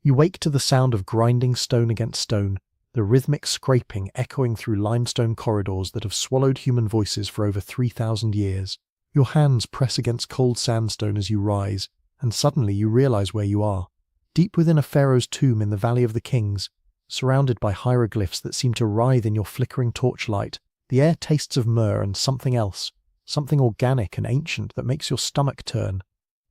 You wake to the sound of grinding stone against stone, the rhythmic scraping echoing through limestone corridors that have swallowed human voices for over 3,000 years. Your hands press against cold sandstone as you rise, and suddenly you realize where you are. Deep within a pharaoh's tomb in the Valley of the Kings, surrounded by hieroglyphs that seem to writhe in your flickering torchlight, the air tastes of myrrh and something else, something organic and ancient that makes your stomach turn.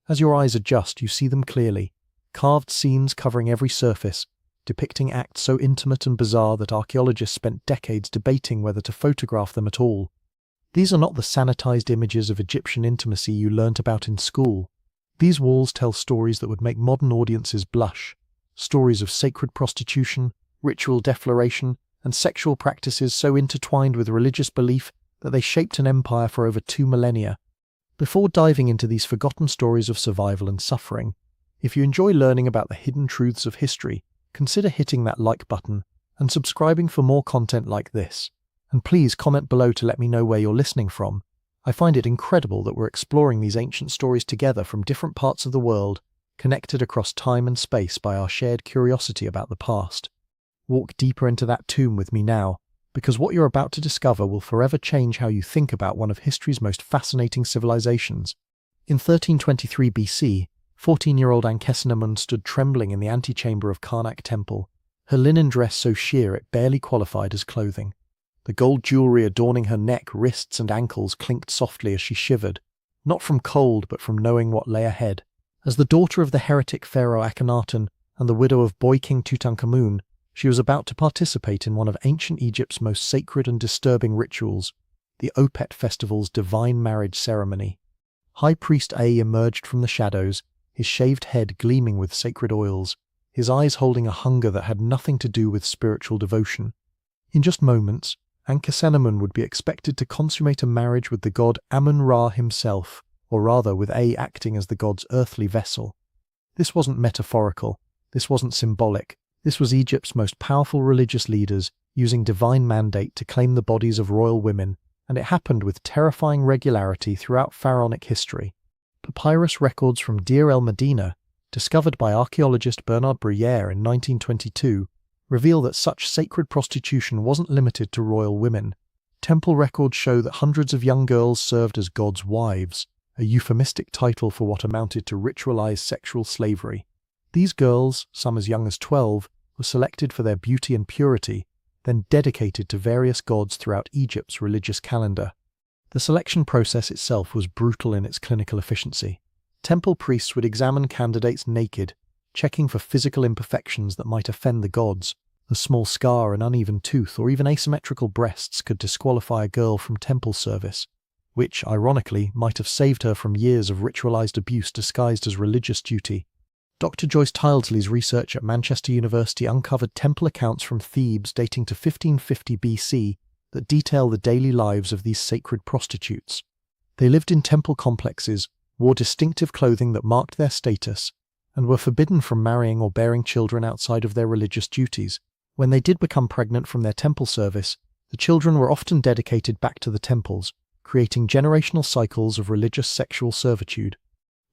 As your eyes adjust, you see them clearly, carved scenes covering every surface, depicting acts so intimate and bizarre that archaeologists spent decades debating whether to photograph them at all. These are not the sanitized images of Egyptian intimacy you learnt about in school. These walls tell stories that would make modern audiences blush, stories of sacred prostitution, ritual defloration, and sexual practices so intertwined with religious belief that they shaped an empire for over 2 millennia. Before diving into these forgotten stories of survival and suffering, if you enjoy learning about the hidden truths of history, consider hitting that like button and subscribing for more content like this. And please comment below to let me know where you're listening from. I find it incredible that we're exploring these ancient stories together from different parts of the world, connected across time and space by our shared curiosity about the past. Walk deeper into that tomb with me now, because what you're about to discover will forever change how you think about one of history's most fascinating civilizations. In 1323 BC, 14-year-old Ankhesenamun stood trembling in the antechamber of Karnak Temple, her linen dress so sheer it barely qualified as clothing. The gold jewelry adorning her neck, wrists, and ankles clinked softly as she shivered, not from cold but from knowing what lay ahead. As the daughter of the heretic pharaoh Akhenaten and the widow of boy king Tutankhamun, she was about to participate in one of ancient Egypt's most sacred and disturbing rituals, the Opet festival's divine marriage ceremony. High Priest A emerged from the shadows, his shaved head gleaming with sacred oils, his eyes holding a hunger that had nothing to do with spiritual devotion. In just moments, Ankhesenamun would be expected to consummate a marriage with the god Amun-Ra himself, or rather with A acting as the god's earthly vessel. This wasn't metaphorical, this wasn't symbolic, this was Egypt's most powerful religious leaders using divine mandate to claim the bodies of royal women, and it happened with terrifying regularity throughout pharaonic history. Papyrus records from Deir el-Medina, discovered by archaeologist Bernard Briere in 1922, reveal that such sacred prostitution wasn't limited to royal women. Temple records show that hundreds of young girls served as gods' wives, a euphemistic title for what amounted to ritualized sexual slavery. These girls, some as young as 12, were selected for their beauty and purity, then dedicated to various gods throughout Egypt's religious calendar. The selection process itself was brutal in its clinical efficiency. Temple priests would examine candidates naked, checking for physical imperfections that might offend the gods. A small scar, an uneven tooth, or even asymmetrical breasts could disqualify a girl from temple service, which, ironically, might have saved her from years of ritualized abuse disguised as religious duty. Dr. Joyce Tildesley's research at Manchester University uncovered temple accounts from Thebes dating to 1550 BC that detail the daily lives of these sacred prostitutes. They lived in temple complexes, wore distinctive clothing that marked their status, and were forbidden from marrying or bearing children outside of their religious duties. When they did become pregnant from their temple service, the children were often dedicated back to the temples, creating generational cycles of religious sexual servitude.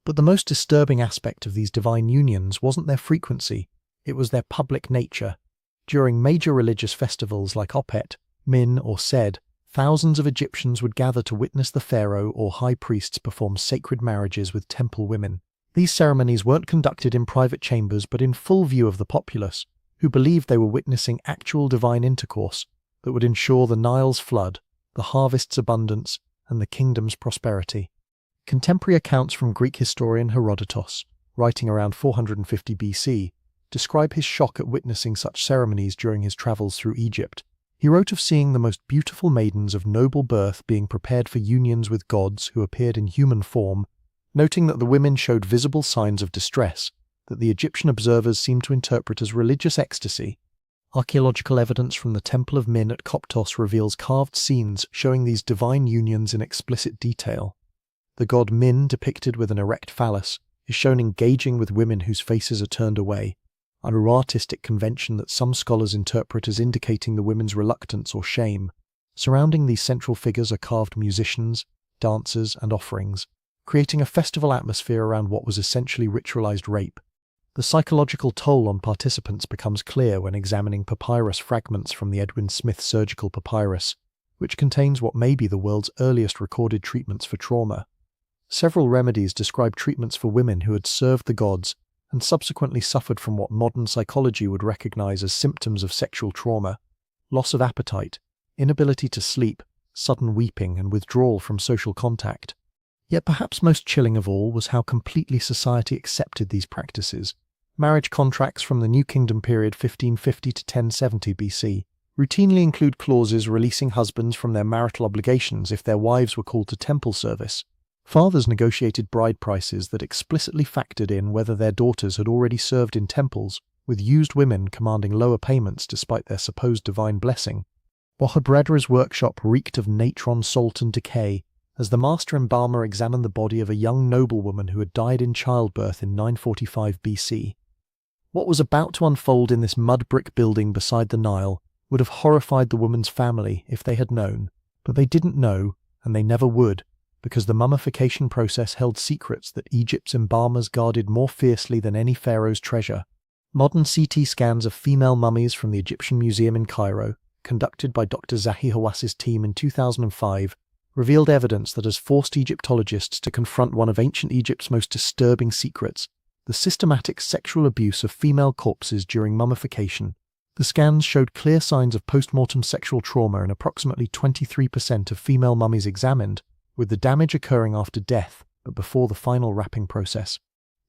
But the most disturbing aspect of these divine unions wasn't their frequency, it was their public nature. During major religious festivals like Opet, Min, or Sed, thousands of Egyptians would gather to witness the pharaoh or high priests perform sacred marriages with temple women. These ceremonies weren't conducted in private chambers but in full view of the populace, who believed they were witnessing actual divine intercourse that would ensure the Nile's flood, the harvest's abundance, and the kingdom's prosperity. Contemporary accounts from Greek historian Herodotus, writing around 450 BC, describe his shock at witnessing such ceremonies during his travels through Egypt. He wrote of seeing the most beautiful maidens of noble birth being prepared for unions with gods who appeared in human form, noting that the women showed visible signs of distress that the Egyptian observers seemed to interpret as religious ecstasy. Archaeological evidence from the Temple of Min at Koptos reveals carved scenes showing these divine unions in explicit detail. The god Min, depicted with an erect phallus, is shown engaging with women whose faces are turned away, an artistic convention that some scholars interpret as indicating the women's reluctance or shame. Surrounding these central figures are carved musicians, dancers, and offerings, creating a festival atmosphere around what was essentially ritualized rape. The psychological toll on participants becomes clear when examining papyrus fragments from the Edwin Smith surgical papyrus, which contains what may be the world's earliest recorded treatments for trauma. Several remedies describe treatments for women who had served the gods and subsequently suffered from what modern psychology would recognize as symptoms of sexual trauma: loss of appetite, inability to sleep, sudden weeping, and withdrawal from social contact. Yet perhaps most chilling of all was how completely society accepted these practices. Marriage contracts from the New Kingdom period 1550 to 1070 BC routinely include clauses releasing husbands from their marital obligations if their wives were called to temple service. Fathers negotiated bride prices that explicitly factored in whether their daughters had already served in temples, with used women commanding lower payments despite their supposed divine blessing. Bohadra's workshop reeked of natron, salt, and decay, as the master embalmer examined the body of a young noblewoman who had died in childbirth in 945 BC. What was about to unfold in this mud-brick building beside the Nile would have horrified the woman's family if they had known, but they didn't know, and they never would, because the mummification process held secrets that Egypt's embalmers guarded more fiercely than any pharaoh's treasure. Modern CT scans of female mummies from the Egyptian Museum in Cairo, conducted by Dr. Zahi Hawas's team in 2005, revealed evidence that has forced Egyptologists to confront one of ancient Egypt's most disturbing secrets: the systematic sexual abuse of female corpses during mummification. The scans showed clear signs of post-mortem sexual trauma in approximately 23% of female mummies examined, with the damage occurring after death but before the final wrapping process.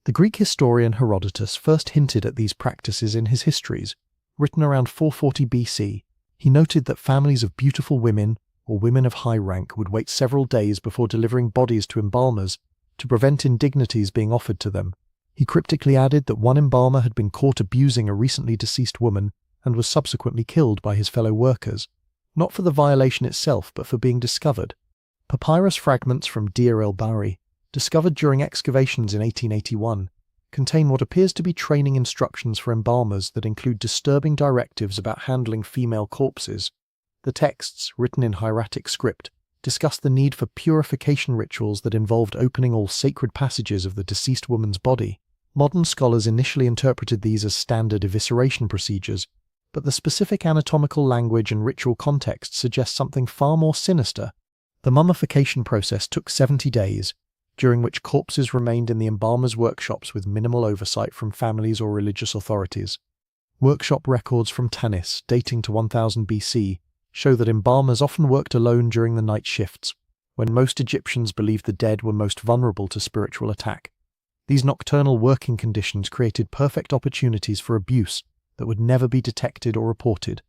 The Greek historian Herodotus first hinted at these practices in his histories, written around 440 BC. He noted that families of beautiful women, or women of high rank, would wait several days before delivering bodies to embalmers to prevent indignities being offered to them. He cryptically added that one embalmer had been caught abusing a recently deceased woman and was subsequently killed by his fellow workers, not for the violation itself but for being discovered. Papyrus fragments from Deir el-Bahri, discovered during excavations in 1881, contain what appears to be training instructions for embalmers that include disturbing directives about handling female corpses. The texts, written in hieratic script, discuss the need for purification rituals that involved opening all sacred passages of the deceased woman's body. Modern scholars initially interpreted these as standard evisceration procedures, but the specific anatomical language and ritual context suggests something far more sinister. The mummification process took 70 days, during which corpses remained in the embalmer's workshops with minimal oversight from families or religious authorities. Workshop records from Tanis, dating to 1000 BC, show that embalmers often worked alone during the night shifts, when most Egyptians believed the dead were most vulnerable to spiritual attack. These nocturnal working conditions created perfect opportunities for abuse that would never be detected or reported.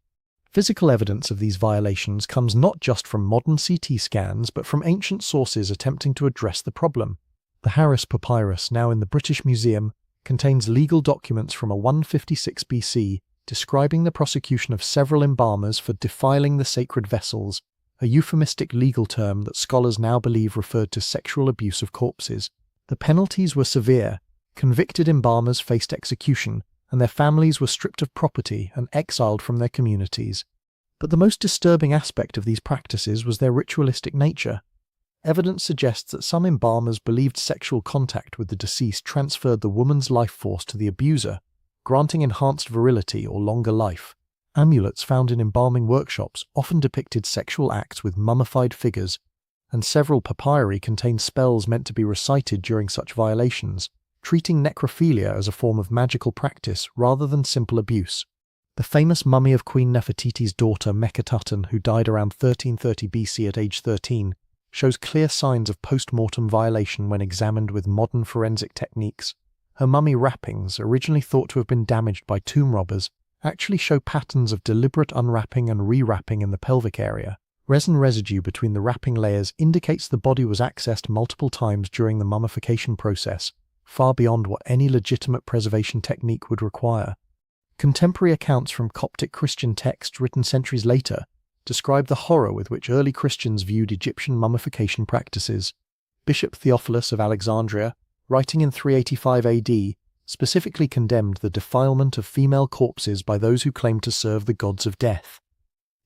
Physical evidence of these violations comes not just from modern CT scans, but from ancient sources attempting to address the problem. The Harris Papyrus, now in the British Museum, contains legal documents from 156 BC describing the prosecution of several embalmers for defiling the sacred vessels, a euphemistic legal term that scholars now believe referred to sexual abuse of corpses. The penalties were severe. Convicted embalmers faced execution, and their families were stripped of property and exiled from their communities. But the most disturbing aspect of these practices was their ritualistic nature. Evidence suggests that some embalmers believed sexual contact with the deceased transferred the woman's life force to the abuser, granting enhanced virility or longer life. Amulets found in embalming workshops often depicted sexual acts with mummified figures, and several papyri contained spells meant to be recited during such violations, treating necrophilia as a form of magical practice rather than simple abuse. The famous mummy of Queen Nefertiti's daughter Mekhetutun, who died around 1330 BC at age 13, shows clear signs of post-mortem violation when examined with modern forensic techniques. Her mummy wrappings, originally thought to have been damaged by tomb robbers, actually show patterns of deliberate unwrapping and rewrapping in the pelvic area. Resin residue between the wrapping layers indicates the body was accessed multiple times during the mummification process, far beyond what any legitimate preservation technique would require. Contemporary accounts from Coptic Christian texts written centuries later describe the horror with which early Christians viewed Egyptian mummification practices. Bishop Theophilus of Alexandria, writing in 385 AD, specifically condemned the defilement of female corpses by those who claimed to serve the gods of death.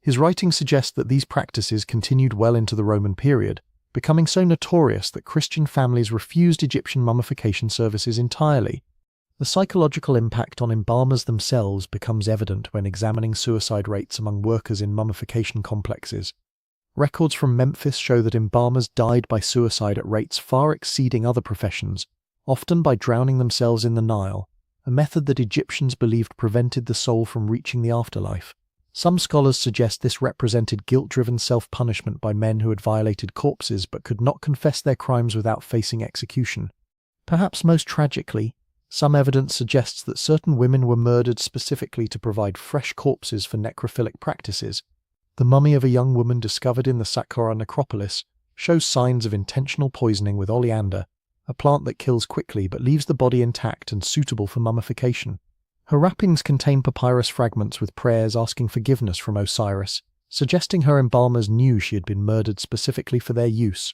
His writings suggest that these practices continued well into the Roman period, becoming so notorious that Christian families refused Egyptian mummification services entirely. The psychological impact on embalmers themselves becomes evident when examining suicide rates among workers in mummification complexes. Records from Memphis show that embalmers died by suicide at rates far exceeding other professions, often by drowning themselves in the Nile, a method that Egyptians believed prevented the soul from reaching the afterlife. Some scholars suggest this represented guilt-driven self-punishment by men who had violated corpses but could not confess their crimes without facing execution. Perhaps most tragically, some evidence suggests that certain women were murdered specifically to provide fresh corpses for necrophilic practices. The mummy of a young woman discovered in the Saqqara necropolis shows signs of intentional poisoning with oleander, a plant that kills quickly but leaves the body intact and suitable for mummification. Her wrappings contain papyrus fragments with prayers asking forgiveness from Osiris, suggesting her embalmers knew she had been murdered specifically for their use.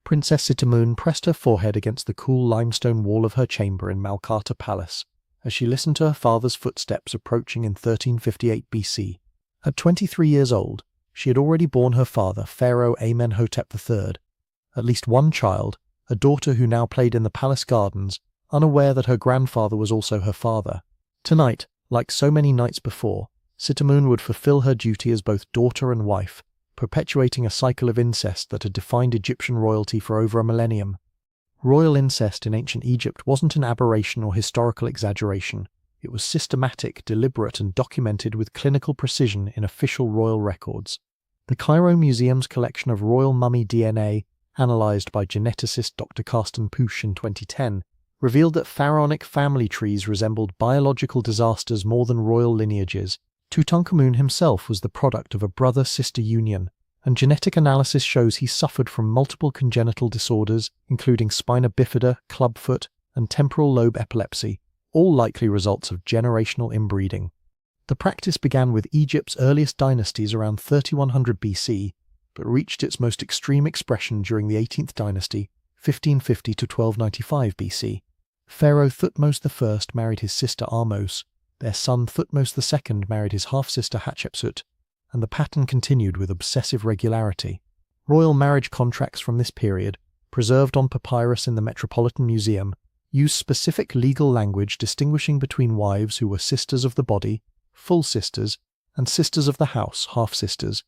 Princess Sitamun pressed her forehead against the cool limestone wall of her chamber in Malkata Palace as she listened to her father's footsteps approaching in 1358 BC. At 23 years old, she had already borne her father, Pharaoh Amenhotep III, at least one child, a daughter who now played in the palace gardens, unaware that her grandfather was also her father. Tonight, like so many nights before, Sitamun would fulfill her duty as both daughter and wife, perpetuating a cycle of incest that had defined Egyptian royalty for over a millennium. Royal incest in ancient Egypt wasn't an aberration or historical exaggeration. It was systematic, deliberate, and documented with clinical precision in official royal records. The Cairo Museum's collection of royal mummy DNA, analysed by geneticist Dr. Carsten Pusch in 2010, revealed that pharaonic family trees resembled biological disasters more than royal lineages. Tutankhamun himself was the product of a brother-sister union, and genetic analysis shows he suffered from multiple congenital disorders, including spina bifida, clubfoot, and temporal lobe epilepsy, all likely results of generational inbreeding. The practice began with Egypt's earliest dynasties around 3100 BC, but reached its most extreme expression during the 18th dynasty, 1550 to 1295 BC. Pharaoh Thutmose I married his sister Ahmose, their son Thutmose II married his half-sister Hatshepsut, and the pattern continued with obsessive regularity. Royal marriage contracts from this period, preserved on papyrus in the Metropolitan Museum, use specific legal language distinguishing between wives who were sisters of the body, full sisters, and sisters of the house, half-sisters,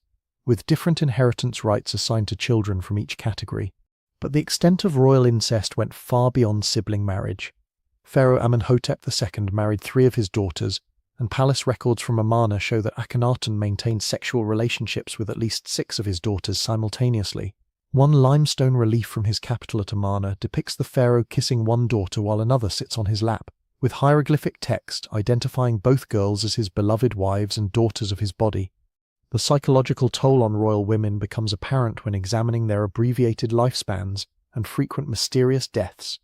with different inheritance rights assigned to children from each category. But the extent of royal incest went far beyond sibling marriage. Pharaoh Amenhotep II married 3 of his daughters, and palace records from Amarna show that Akhenaten maintained sexual relationships with at least 6 of his daughters simultaneously. One limestone relief from his capital at Amarna depicts the pharaoh kissing one daughter while another sits on his lap, with hieroglyphic text identifying both girls as his beloved wives and daughters of his body. The psychological toll on royal women becomes apparent when examining their abbreviated lifespans and frequent mysterious deaths.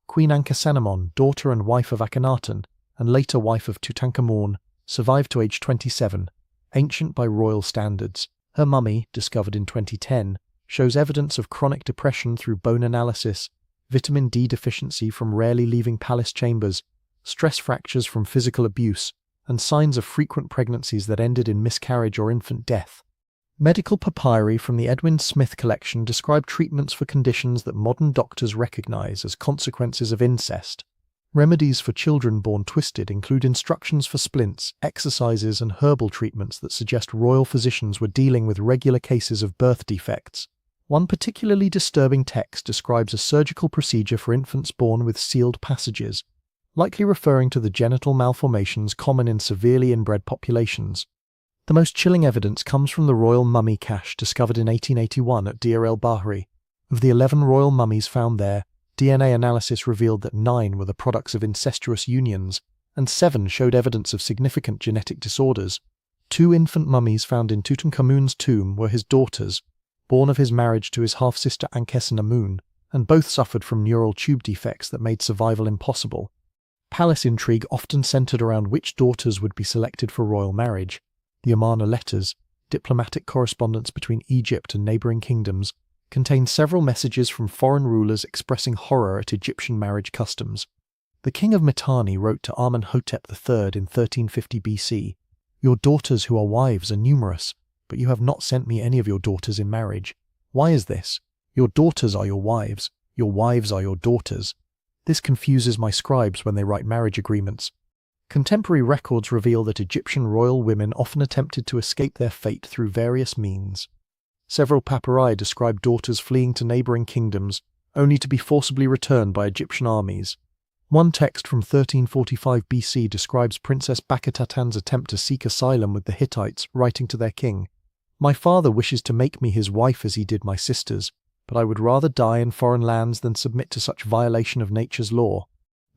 Queen Ankhesenemon, daughter and wife of Akhenaten, and later wife of Tutankhamun, survived to age 27, ancient by royal standards. Her mummy, discovered in 2010, shows evidence of chronic depression through bone analysis, vitamin D deficiency from rarely leaving palace chambers, stress fractures from physical abuse, and signs of frequent pregnancies that ended in miscarriage or infant death. Medical papyri from the Edwin Smith collection describe treatments for conditions that modern doctors recognize as consequences of incest. Remedies for children born twisted include instructions for splints, exercises, and herbal treatments that suggest royal physicians were dealing with regular cases of birth defects. One particularly disturbing text describes a surgical procedure for infants born with sealed passages, likely referring to the genital malformations common in severely inbred populations. The most chilling evidence comes from the royal mummy cache discovered in 1881 at Deir el-Bahri. Of the 11 royal mummies found there, DNA analysis revealed that 9 were the products of incestuous unions, and 7 showed evidence of significant genetic disorders. 2 infant mummies found in Tutankhamun's tomb were his daughters, born of his marriage to his half-sister Ankhesenamun, and both suffered from neural tube defects that made survival impossible. Palace intrigue often centered around which daughters would be selected for royal marriage. The Amarna letters, diplomatic correspondence between Egypt and neighbouring kingdoms, contain several messages from foreign rulers expressing horror at Egyptian marriage customs. The king of Mitanni wrote to Amenhotep III in 1350 BC, "Your daughters who are wives are numerous, but you have not sent me any of your daughters in marriage. Why is this? Your daughters are your wives are your daughters." This confuses my scribes when they write marriage agreements. Contemporary records reveal that Egyptian royal women often attempted to escape their fate through various means. Several papyri describe daughters fleeing to neighboring kingdoms, only to be forcibly returned by Egyptian armies. One text from 1345 BC describes Princess Bakatatan's attempt to seek asylum with the Hittites, writing to their king, "My father wishes to make me his wife as he did my sisters, but I would rather die in foreign lands than submit to such violation of nature's law."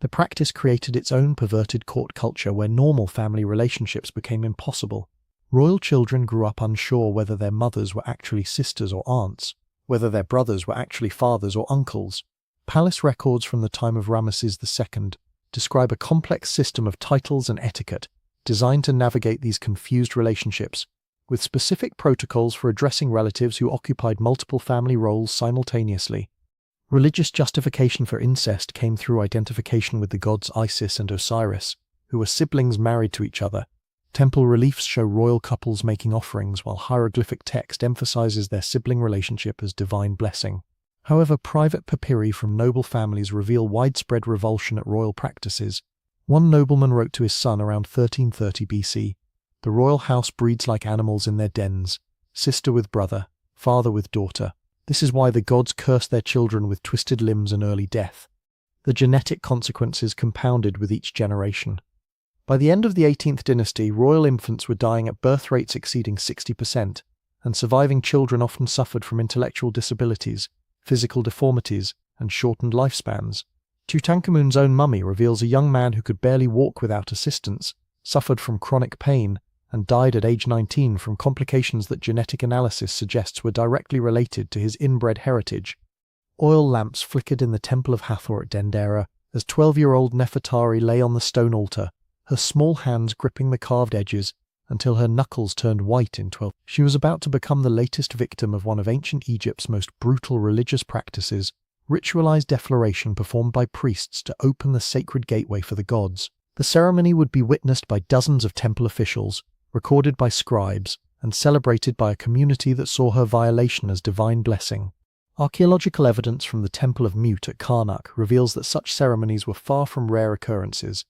The practice created its own perverted court culture where normal family relationships became impossible. Royal children grew up unsure whether their mothers were actually sisters or aunts, whether their brothers were actually fathers or uncles. Palace records from the time of Ramesses II describe a complex system of titles and etiquette designed to navigate these confused relationships, with specific protocols for addressing relatives who occupied multiple family roles simultaneously. Religious justification for incest came through identification with the gods Isis and Osiris, who were siblings married to each other. Temple reliefs show royal couples making offerings, while hieroglyphic text emphasizes their sibling relationship as divine blessing. However, private papyri from noble families reveal widespread revulsion at royal practices. One nobleman wrote to his son around 1330 BC, "The royal house breeds like animals in their dens, sister with brother, father with daughter. This is why the gods curse their children with twisted limbs and early death." The genetic consequences compounded with each generation. By the end of the 18th dynasty, royal infants were dying at birth rates exceeding 60%, and surviving children often suffered from intellectual disabilities, physical deformities, and shortened lifespans. Tutankhamun's own mummy reveals a young man who could barely walk without assistance, suffered from chronic pain, and died at age 19 from complications that genetic analysis suggests were directly related to his inbred heritage. Oil lamps flickered in the Temple of Hathor at Dendera as 12-year-old Nefertari lay on the stone altar, her small hands gripping the carved edges until her knuckles turned white in 12. She was about to become the latest victim of one of ancient Egypt's most brutal religious practices, ritualized defloration performed by priests to open the sacred gateway for the gods. The ceremony would be witnessed by dozens of temple officials, recorded by scribes, and celebrated by a community that saw her violation as divine blessing. Archaeological evidence from the Temple of Mut at Karnak reveals that such ceremonies were far from rare occurrences.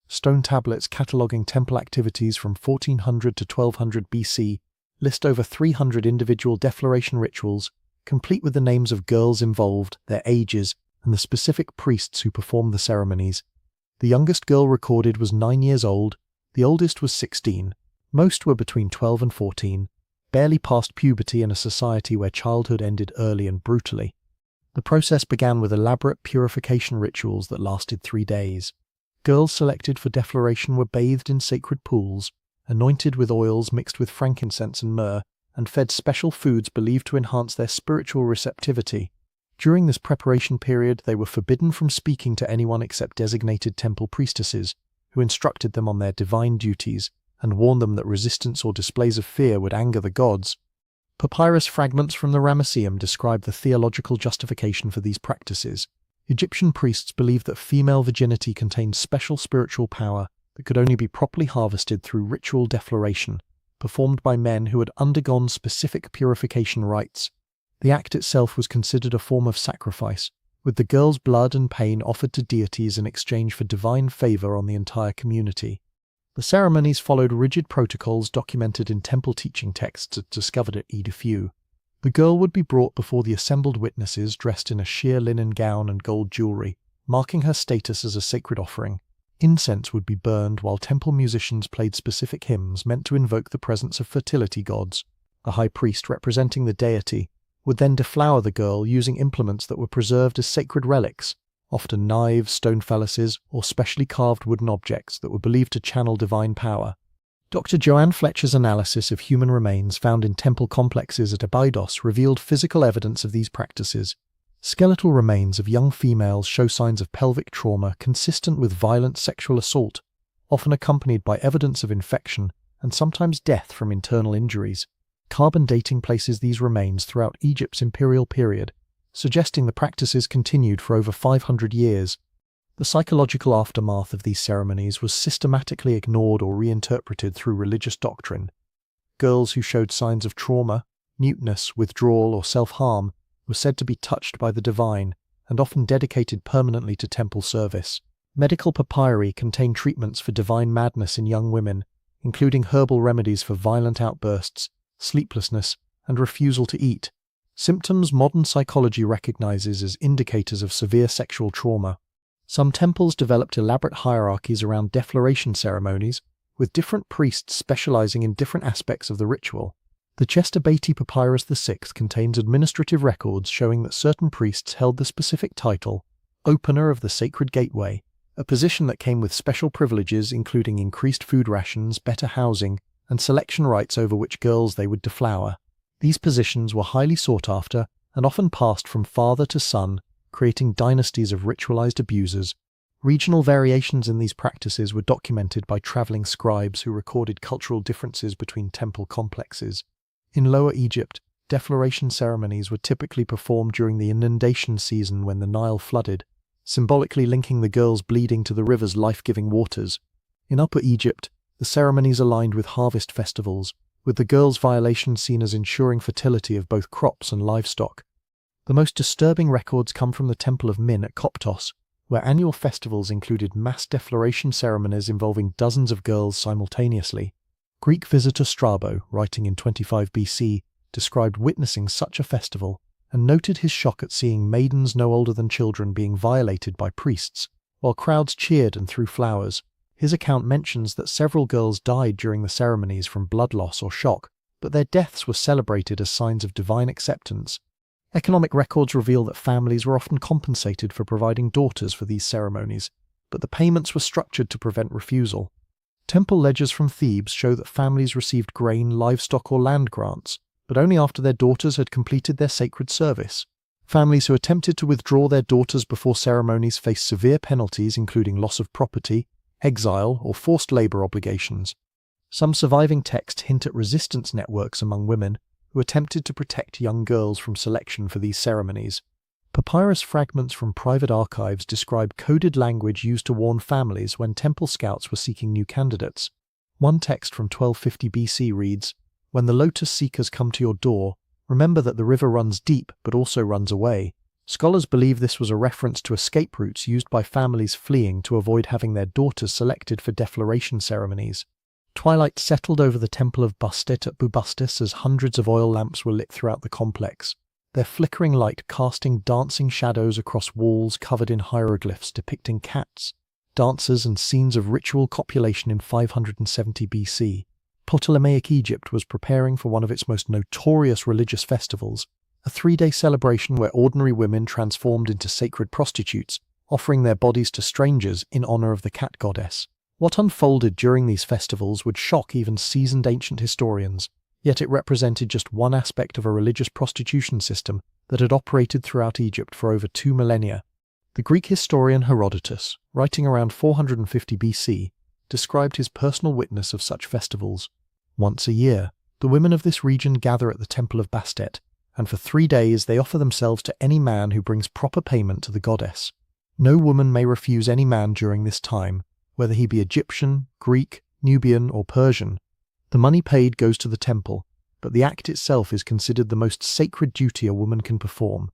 Stone tablets cataloguing temple activities from 1400 to 1200 BC list over 300 individual defloration rituals, complete with the names of girls involved, their ages, and the specific priests who performed the ceremonies. The youngest girl recorded was 9 years old, the oldest was 16. Most were between 12 and 14, barely past puberty in a society where childhood ended early and brutally. The process began with elaborate purification rituals that lasted 3 days. Girls selected for defloration were bathed in sacred pools, anointed with oils mixed with frankincense and myrrh, and fed special foods believed to enhance their spiritual receptivity. During this preparation period, they were forbidden from speaking to anyone except designated temple priestesses, who instructed them on their divine duties and warned them that resistance or displays of fear would anger the gods. Papyrus fragments from the Ramesseum describe the theological justification for these practices. Egyptian priests believed that female virginity contained special spiritual power that could only be properly harvested through ritual defloration, performed by men who had undergone specific purification rites. The act itself was considered a form of sacrifice, with the girl's blood and pain offered to deities in exchange for divine favor on the entire community. The ceremonies followed rigid protocols documented in temple teaching texts discovered at Defy. The girl would be brought before the assembled witnesses dressed in a sheer linen gown and gold jewelry, marking her status as a sacred offering. Incense would be burned while temple musicians played specific hymns meant to invoke the presence of fertility gods. The high priest, representing the deity, would then deflower the girl using implements that were preserved as sacred relics, often knives, stone phalluses, or specially carved wooden objects that were believed to channel divine power. Dr. Joanne Fletcher's analysis of human remains found in temple complexes at Abydos revealed physical evidence of these practices. Skeletal remains of young females show signs of pelvic trauma consistent with violent sexual assault, often accompanied by evidence of infection and sometimes death from internal injuries. Carbon dating places these remains throughout Egypt's imperial period, suggesting the practices continued for over 500 years. The psychological aftermath of these ceremonies was systematically ignored or reinterpreted through religious doctrine. Girls who showed signs of trauma, muteness, withdrawal, or self-harm were said to be touched by the divine, and often dedicated permanently to temple service. Medical papyri contain treatments for divine madness in young women, including herbal remedies for violent outbursts, sleeplessness, and refusal to eat, symptoms modern psychology recognizes as indicators of severe sexual trauma. Some temples developed elaborate hierarchies around defloration ceremonies, with different priests specializing in different aspects of the ritual. The Chester Beatty Papyrus VI contains administrative records showing that certain priests held the specific title, Opener of the Sacred Gateway, a position that came with special privileges including increased food rations, better housing, and selection rights over which girls they would deflower. These positions were highly sought after and often passed from father to son, creating dynasties of ritualized abusers. Regional variations in these practices were documented by traveling scribes who recorded cultural differences between temple complexes. In Lower Egypt, defloration ceremonies were typically performed during the inundation season when the Nile flooded, symbolically linking the girls' bleeding to the river's life-giving waters. In Upper Egypt, the ceremonies aligned with harvest festivals, with the girls' violation seen as ensuring fertility of both crops and livestock. The most disturbing records come from the Temple of Min at Koptos, where annual festivals included mass defloration ceremonies involving dozens of girls simultaneously. Greek visitor Strabo, writing in 25 BC, described witnessing such a festival and noted his shock at seeing maidens no older than children being violated by priests, while crowds cheered and threw flowers. His account mentions that several girls died during the ceremonies from blood loss or shock, but their deaths were celebrated as signs of divine acceptance. Economic records reveal that families were often compensated for providing daughters for these ceremonies, but the payments were structured to prevent refusal. Temple ledgers from Thebes show that families received grain, livestock, or land grants, but only after their daughters had completed their sacred service. Families who attempted to withdraw their daughters before ceremonies faced severe penalties including loss of property, exile, or forced labor obligations. Some surviving texts hint at resistance networks among women who attempted to protect young girls from selection for these ceremonies. Papyrus fragments from private archives describe coded language used to warn families when temple scouts were seeking new candidates. One text from 1250 BC reads, "When the lotus seekers come to your door, remember that the river runs deep but also runs away." Scholars believe this was a reference to escape routes used by families fleeing to avoid having their daughters selected for defloration ceremonies. Twilight settled over the temple of Bastet at Bubastis as hundreds of oil lamps were lit throughout the complex, their flickering light casting dancing shadows across walls covered in hieroglyphs depicting cats, dancers, and scenes of ritual copulation in 570 BC. Ptolemaic Egypt was preparing for one of its most notorious religious festivals, a 3-day celebration where ordinary women transformed into sacred prostitutes, offering their bodies to strangers in honor of the cat goddess. What unfolded during these festivals would shock even seasoned ancient historians, yet it represented just one aspect of a religious prostitution system that had operated throughout Egypt for over 2 millennia. The Greek historian Herodotus, writing around 450 BC, described his personal witness of such festivals. Once a year, the women of this region gather at the temple of Bastet, and for 3 days they offer themselves to any man who brings proper payment to the goddess. No woman may refuse any man during this time, whether he be Egyptian, Greek, Nubian, or Persian. The money paid goes to the temple, but the act itself is considered the most sacred duty a woman can perform.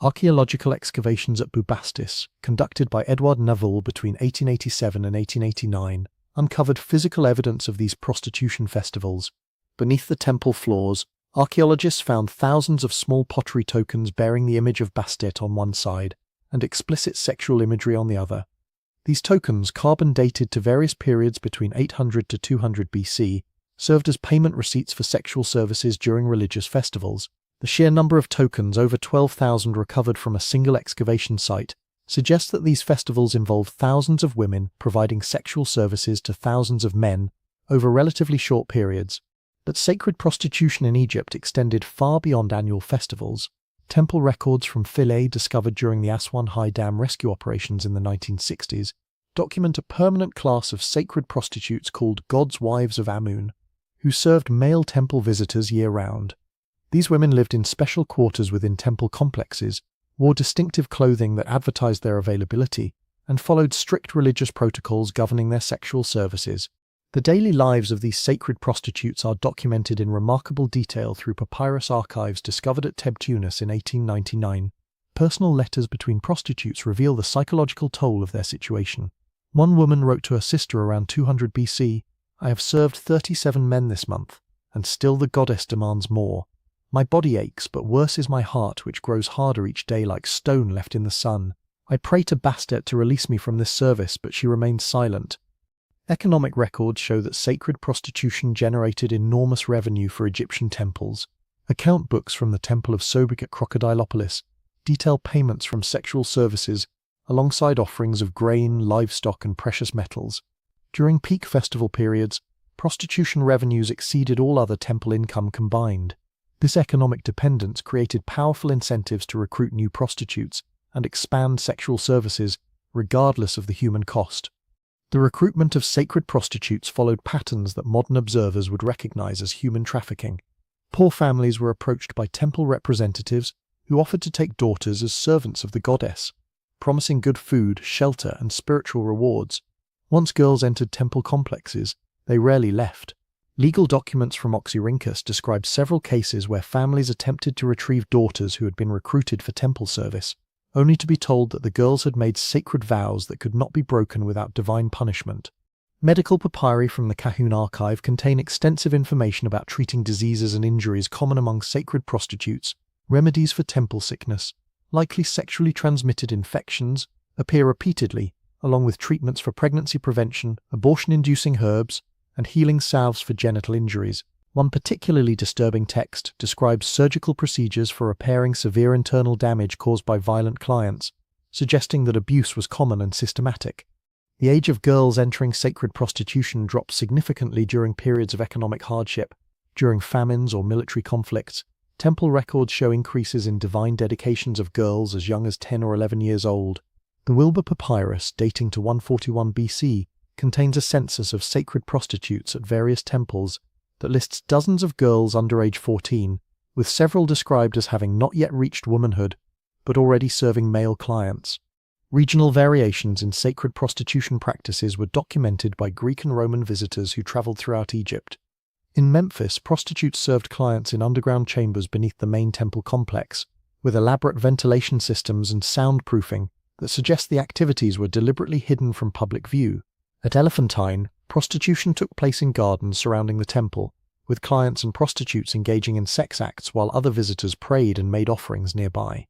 Archaeological excavations at Bubastis, conducted by Edouard Navel between 1887 and 1889, uncovered physical evidence of these prostitution festivals. Beneath the temple floors, archaeologists found thousands of small pottery tokens bearing the image of Bastet on one side and explicit sexual imagery on the other. These tokens, carbon dated to various periods between 800 to 200 BC, served as payment receipts for sexual services during religious festivals. The sheer number of tokens, over 12,000 recovered from a single excavation site, suggests that these festivals involved thousands of women providing sexual services to thousands of men over relatively short periods. But sacred prostitution in Egypt extended far beyond annual festivals. Temple records from Philae discovered during the Aswan High Dam rescue operations in the 1960s document a permanent class of sacred prostitutes called God's Wives of Amun, who served male temple visitors year-round. These women lived in special quarters within temple complexes, wore distinctive clothing that advertised their availability, and followed strict religious protocols governing their sexual services. The daily lives of these sacred prostitutes are documented in remarkable detail through papyrus archives discovered at Teb Tunis in 1899. Personal letters between prostitutes reveal the psychological toll of their situation. One woman wrote to her sister around 200 BC, "I have served 37 men this month, and still the goddess demands more. My body aches, but worse is my heart, which grows harder each day like stone left in the sun. I pray to Bastet to release me from this service, but she remains silent." Economic records show that sacred prostitution generated enormous revenue for Egyptian temples. Account books from the Temple of Sobek at Crocodilopolis detail payments from sexual services alongside offerings of grain, livestock, and precious metals. During peak festival periods, prostitution revenues exceeded all other temple income combined. This economic dependence created powerful incentives to recruit new prostitutes and expand sexual services, regardless of the human cost. The recruitment of sacred prostitutes followed patterns that modern observers would recognize as human trafficking. Poor families were approached by temple representatives who offered to take daughters as servants of the goddess, promising good food, shelter, and spiritual rewards. Once girls entered temple complexes, they rarely left. Legal documents from Oxyrhynchus describe several cases where families attempted to retrieve daughters who had been recruited for temple service, only to be told that the girls had made sacred vows that could not be broken without divine punishment. Medical papyri from the Kahun archive contain extensive information about treating diseases and injuries common among sacred prostitutes. Remedies for temple sickness, likely sexually transmitted infections, appear repeatedly, along with treatments for pregnancy prevention, abortion-inducing herbs, and healing salves for genital injuries. One particularly disturbing text describes surgical procedures for repairing severe internal damage caused by violent clients, suggesting that abuse was common and systematic. The age of girls entering sacred prostitution dropped significantly during periods of economic hardship. During famines or military conflicts, temple records show increases in divine dedications of girls as young as 10 or 11 years old. The Wilbur Papyrus, dating to 141 BC, contains a census of sacred prostitutes at various temples that lists dozens of girls under age 14, with several described as having not yet reached womanhood, but already serving male clients. Regional variations in sacred prostitution practices were documented by Greek and Roman visitors who traveled throughout Egypt. In Memphis, prostitutes served clients in underground chambers beneath the main temple complex, with elaborate ventilation systems and soundproofing that suggest the activities were deliberately hidden from public view. At Elephantine, prostitution took place in gardens surrounding the temple, with clients and prostitutes engaging in sex acts while other visitors prayed and made offerings nearby.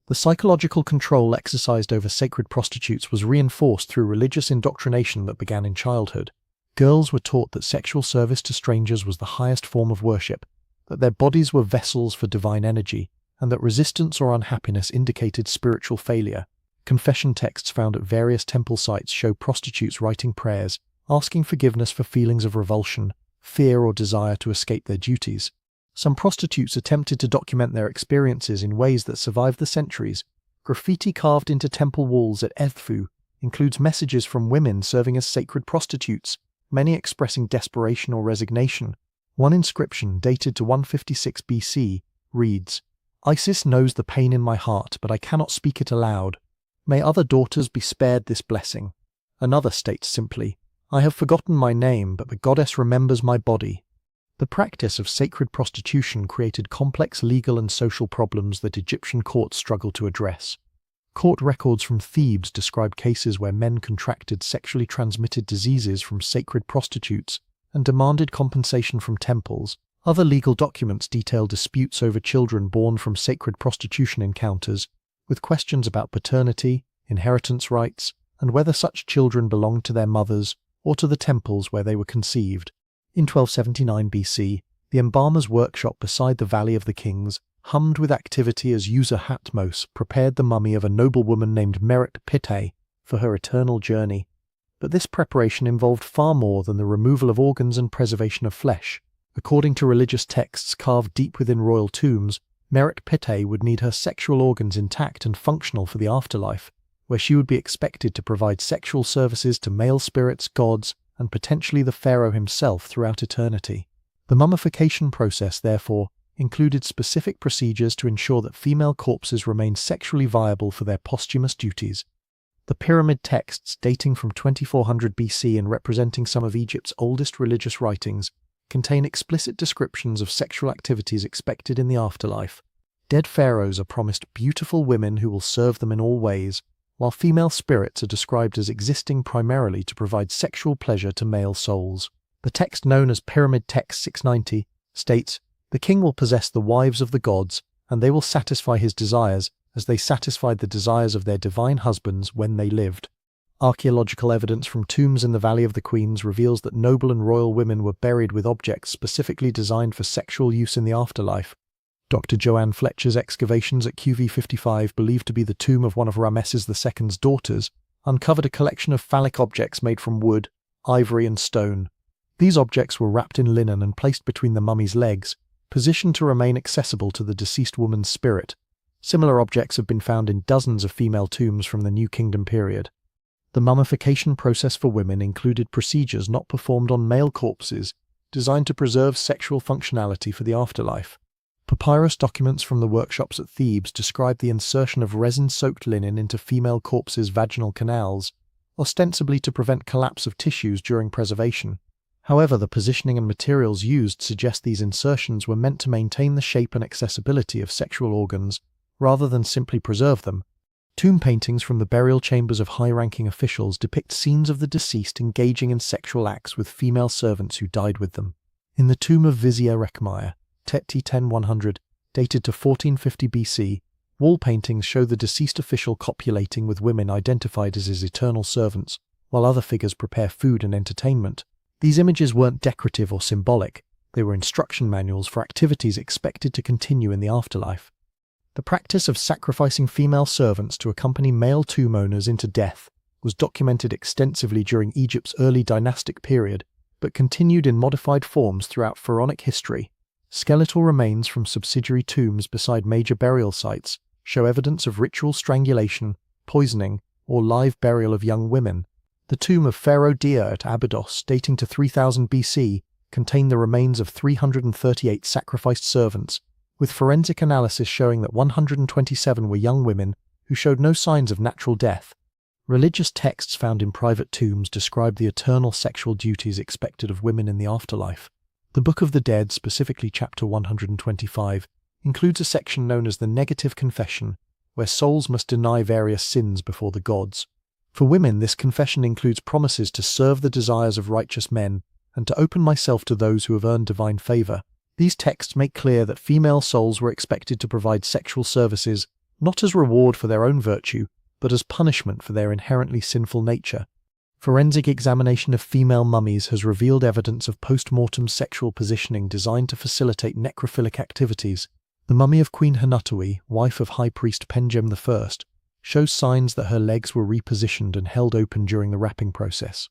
The psychological control exercised over sacred prostitutes was reinforced through religious indoctrination that began in childhood. Girls were taught that sexual service to strangers was the highest form of worship, that their bodies were vessels for divine energy, and that resistance or unhappiness indicated spiritual failure. Confession texts found at various temple sites show prostitutes writing prayers, asking forgiveness for feelings of revulsion, fear, or desire to escape their duties. Some prostitutes attempted to document their experiences in ways that survived the centuries. Graffiti carved into temple walls at Edfu includes messages from women serving as sacred prostitutes, many expressing desperation or resignation. One inscription, dated to 156 BC, reads, "Isis knows the pain in my heart, but I cannot speak it aloud. May other daughters be spared this blessing." Another states simply, "I have forgotten my name, but the goddess remembers my body." The practice of sacred prostitution created complex legal and social problems that Egyptian courts struggled to address. Court records from Thebes describe cases where men contracted sexually transmitted diseases from sacred prostitutes and demanded compensation from temples. Other legal documents detail disputes over children born from sacred prostitution encounters, with questions about paternity, inheritance rights, and whether such children belonged to their mothers or to the temples where they were conceived. In 1279 BC, the embalmer's workshop beside the Valley of the Kings hummed with activity as User Hatmos prepared the mummy of a noblewoman named Merit Pitte for her eternal journey. But this preparation involved far more than the removal of organs and preservation of flesh. According to religious texts carved deep within royal tombs, Merit Pitte would need her sexual organs intact and functional for the afterlife, where she would be expected to provide sexual services to male spirits, gods, and potentially the pharaoh himself throughout eternity. The mummification process, therefore, included specific procedures to ensure that female corpses remained sexually viable for their posthumous duties. The pyramid texts, dating from 2400 BC and representing some of Egypt's oldest religious writings, contain explicit descriptions of sexual activities expected in the afterlife. Dead pharaohs are promised beautiful women who will serve them in all ways, while female spirits are described as existing primarily to provide sexual pleasure to male souls. The text known as Pyramid Text 690 states, "The king will possess the wives of the gods, and they will satisfy his desires as they satisfied the desires of their divine husbands when they lived." Archaeological evidence from tombs in the Valley of the Queens reveals that noble and royal women were buried with objects specifically designed for sexual use in the afterlife. Dr. Joanne Fletcher's excavations at QV55, believed to be the tomb of one of Ramesses II's daughters, uncovered a collection of phallic objects made from wood, ivory, and stone. These objects were wrapped in linen and placed between the mummy's legs, positioned to remain accessible to the deceased woman's spirit. Similar objects have been found in dozens of female tombs from the New Kingdom period. The mummification process for women included procedures not performed on male corpses, designed to preserve sexual functionality for the afterlife. Papyrus documents from the workshops at Thebes describe the insertion of resin-soaked linen into female corpses' vaginal canals, ostensibly to prevent collapse of tissues during preservation. However, the positioning and materials used suggest these insertions were meant to maintain the shape and accessibility of sexual organs, rather than simply preserve them. Tomb paintings from the burial chambers of high-ranking officials depict scenes of the deceased engaging in sexual acts with female servants who died with them. In the tomb of Vizier Rekhmire, Tetti 10-100, dated to 1450 BC, wall paintings show the deceased official copulating with women identified as his eternal servants, while other figures prepare food and entertainment. These images weren't decorative or symbolic, they were instruction manuals for activities expected to continue in the afterlife. The practice of sacrificing female servants to accompany male tomb owners into death was documented extensively during Egypt's early dynastic period, but continued in modified forms throughout pharaonic history. Skeletal remains from subsidiary tombs beside major burial sites show evidence of ritual strangulation, poisoning, or live burial of young women. The tomb of Pharaoh Dia at Abydos, dating to 3000 BC, contained the remains of 338 sacrificed servants, with forensic analysis showing that 127 were young women who showed no signs of natural death. Religious texts found in private tombs describe the eternal sexual duties expected of women in the afterlife. The Book of the Dead, specifically chapter 125, includes a section known as the Negative Confession, where souls must deny various sins before the gods. For women, this confession includes promises to serve the desires of righteous men and to open myself to those who have earned divine favor. These texts make clear that female souls were expected to provide sexual services, not as reward for their own virtue, but as punishment for their inherently sinful nature. Forensic examination of female mummies has revealed evidence of post-mortem sexual positioning designed to facilitate necrophilic activities. The mummy of Queen Hanutui, wife of High Priest Penjem I, shows signs that her legs were repositioned and held open during the wrapping process.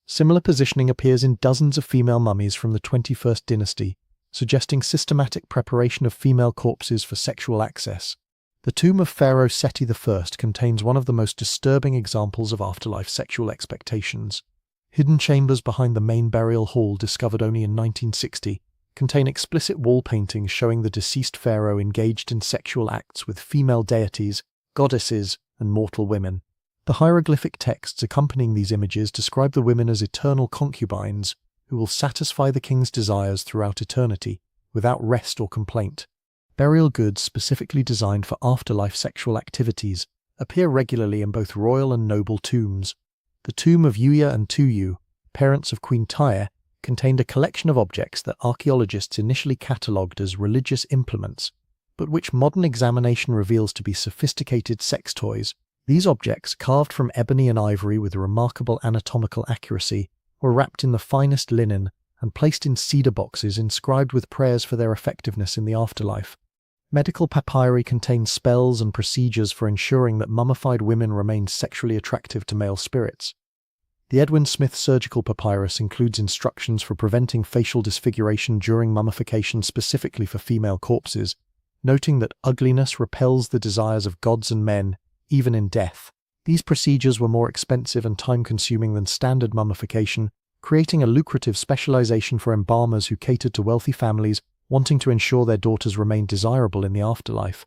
Similar positioning appears in dozens of female mummies from the 21st dynasty, suggesting systematic preparation of female corpses for sexual access. The tomb of Pharaoh Seti I contains one of the most disturbing examples of afterlife sexual expectations. Hidden chambers behind the main burial hall, discovered only in 1960, contain explicit wall paintings showing the deceased pharaoh engaged in sexual acts with female deities, goddesses, and mortal women. The hieroglyphic texts accompanying these images describe the women as eternal concubines, who will satisfy the king's desires throughout eternity, without rest or complaint. Burial goods specifically designed for afterlife sexual activities appear regularly in both royal and noble tombs. The tomb of Yuya and Tuyu, parents of Queen Tyre, contained a collection of objects that archaeologists initially catalogued as religious implements, but which modern examination reveals to be sophisticated sex toys. These objects, carved from ebony and ivory with remarkable anatomical accuracy, were wrapped in the finest linen and placed in cedar boxes inscribed with prayers for their effectiveness in the afterlife. Medical papyri contain spells and procedures for ensuring that mummified women remain sexually attractive to male spirits. The Edwin Smith surgical papyrus includes instructions for preventing facial disfiguration during mummification specifically for female corpses, noting that ugliness repels the desires of gods and men, even in death. These procedures were more expensive and time-consuming than standard mummification, creating a lucrative specialization for embalmers who catered to wealthy families wanting to ensure their daughters remained desirable in the afterlife.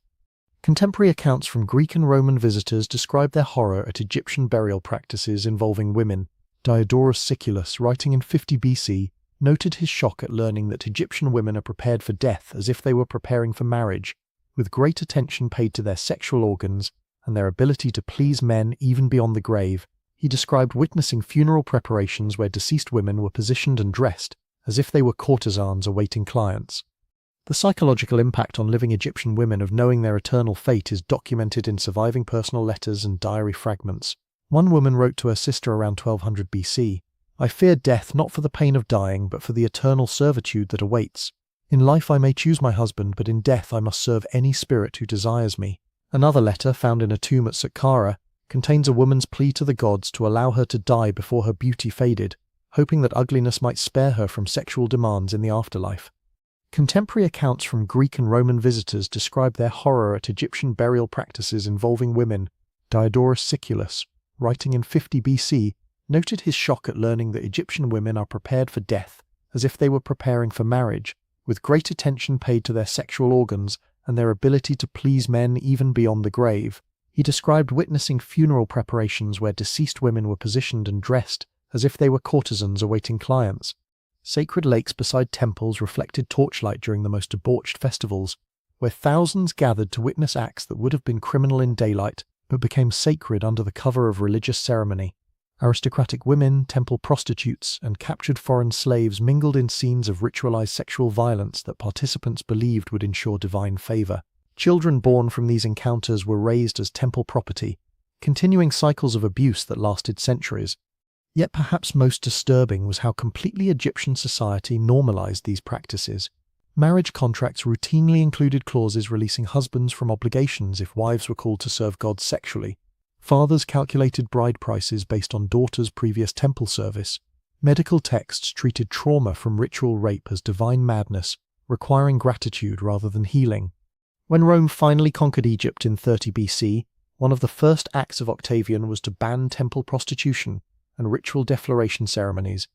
Contemporary accounts from Greek and Roman visitors describe their horror at Egyptian burial practices involving women. Diodorus Siculus, writing in 50 BC, noted his shock at learning that Egyptian women are prepared for death as if they were preparing for marriage, with great attention paid to their sexual organs and their ability to please men even beyond the grave. He described witnessing funeral preparations where deceased women were positioned and dressed as if they were courtesans awaiting clients. The psychological impact on living Egyptian women of knowing their eternal fate is documented in surviving personal letters and diary fragments. One woman wrote to her sister around 1200 BC, "I fear death not for the pain of dying, but for the eternal servitude that awaits. In life I may choose my husband, but in death I must serve any spirit who desires me." Another letter, found in a tomb at Saqqara, contains a woman's plea to the gods to allow her to die before her beauty faded, hoping that ugliness might spare her from sexual demands in the afterlife. Contemporary accounts from Greek and Roman visitors describe their horror at Egyptian burial practices involving women. Diodorus Siculus, writing in 50 BC, noted his shock at learning that Egyptian women are prepared for death as if they were preparing for marriage, with great attention paid to their sexual organs and their ability to please men even beyond the grave. He described witnessing funeral preparations where deceased women were positioned and dressed as if they were courtesans awaiting clients. Sacred lakes beside temples reflected torchlight during the most debauched festivals, where thousands gathered to witness acts that would have been criminal in daylight but became sacred under the cover of religious ceremony. Aristocratic women, temple prostitutes, and captured foreign slaves mingled in scenes of ritualized sexual violence that participants believed would ensure divine favor. Children born from these encounters were raised as temple property, continuing cycles of abuse that lasted centuries. Yet perhaps most disturbing was how completely Egyptian society normalized these practices. Marriage contracts routinely included clauses releasing husbands from obligations if wives were called to serve gods sexually. Fathers calculated bride prices based on daughters' previous temple service. Medical texts treated trauma from ritual rape as divine madness, requiring gratitude rather than healing. When Rome finally conquered Egypt in 30 BC, one of the first acts of Octavian was to ban temple prostitution and ritual defloration ceremonies.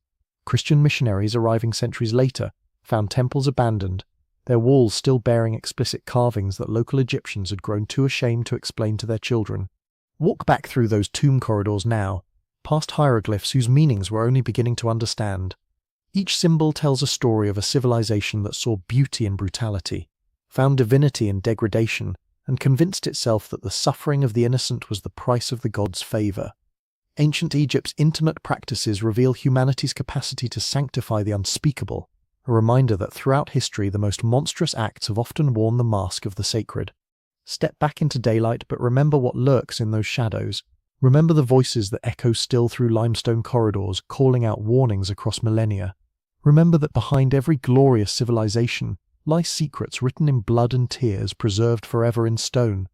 Christian missionaries arriving centuries later found temples abandoned, their walls still bearing explicit carvings that local Egyptians had grown too ashamed to explain to their children. Walk back through those tomb corridors now, past hieroglyphs whose meanings we're only beginning to understand. Each symbol tells a story of a civilization that saw beauty in brutality, found divinity in degradation, and convinced itself that the suffering of the innocent was the price of the gods' favor. Ancient Egypt's intimate practices reveal humanity's capacity to sanctify the unspeakable, a reminder that throughout history the most monstrous acts have often worn the mask of the sacred. Step back into daylight, but remember what lurks in those shadows. Remember the voices that echo still through limestone corridors, calling out warnings across millennia. Remember that behind every glorious civilization lie secrets written in blood and tears, preserved forever in stone.